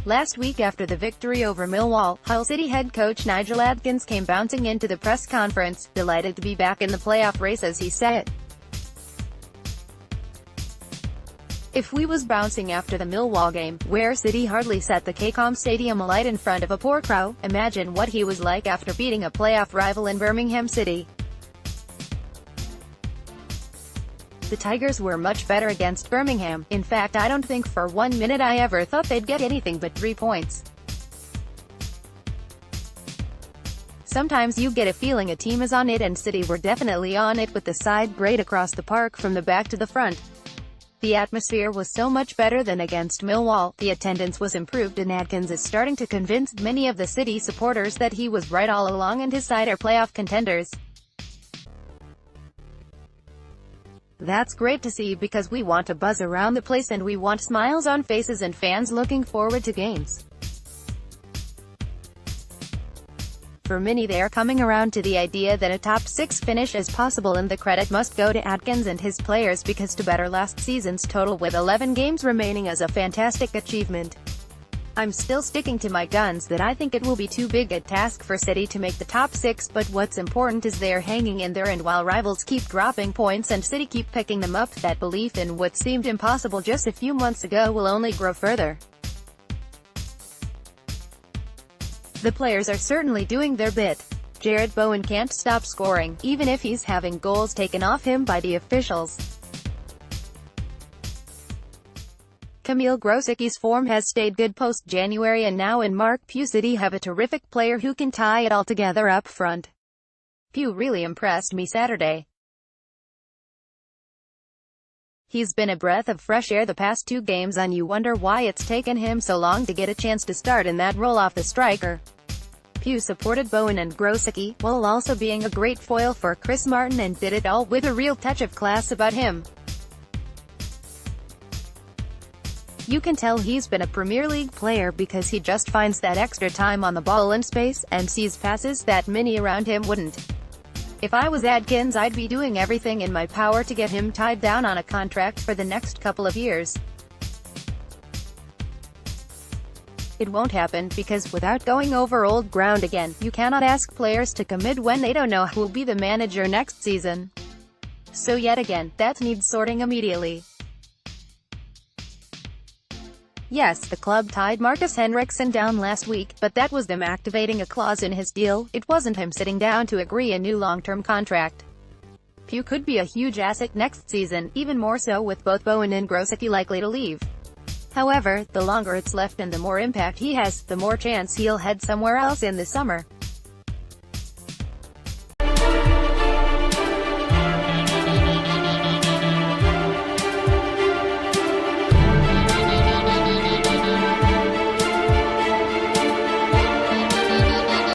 Last week after the victory over Millwall, Hull City head coach Nigel Adkins came bouncing into the press conference, delighted to be back in the playoff race as he said. "If we was bouncing after the Millwall game, where City hardly set the KCOM Stadium alight in front of a poor crowd, imagine what he was like after beating a playoff rival in Birmingham City. The Tigers were much better against Birmingham. In fact, I don't think for 1 minute I ever thought they'd get anything but 3 points. Sometimes you get a feeling a team is on it, and City were definitely on it with the side great across the park from the back to the front. The atmosphere was so much better than against Millwall, the attendance was improved, and Adkins is starting to convince many of the City supporters that he was right all along and his side are playoff contenders. That's great to see, because we want a buzz around the place and we want smiles on faces and fans looking forward to games. For many, they are coming around to the idea that a top 6 finish is possible, and the credit must go to Adkins and his players, because to better last season's total with 11 games remaining is a fantastic achievement. I'm still sticking to my guns that I think it will be too big a task for City to make the top 6, but what's important is they're hanging in there, and while rivals keep dropping points and City keep picking them up, that belief in what seemed impossible just a few months ago will only grow further. The players are certainly doing their bit. Jarrod Bowen can't stop scoring, even if he's having goals taken off him by the officials. Kamil Grosicki's form has stayed good post-January, and now in Mark Pugh City have a terrific player who can tie it all together up front. Pugh really impressed me Saturday. He's been a breath of fresh air the past 2 games, and you wonder why it's taken him so long to get a chance to start in that role off the striker. Pugh supported Bowen and Grosicki, while also being a great foil for Chris Martin, and did it all with a real touch of class about him. You can tell he's been a Premier League player because he just finds that extra time on the ball in space, and sees passes that many around him wouldn't. If I was Adkins, I'd be doing everything in my power to get him tied down on a contract for the next couple of years. It won't happen, because, without going over old ground again, you cannot ask players to commit when they don't know who will be the manager next season. So yet again, that needs sorting immediately. Yes, the club tied Marcus Henriksen down last week, but that was them activating a clause in his deal. It wasn't him sitting down to agree a new long-term contract. Pugh could be a huge asset next season, even more so with both Bowen and Grosicki likely to leave. However, the longer it's left and the more impact he has, the more chance he'll head somewhere else in the summer.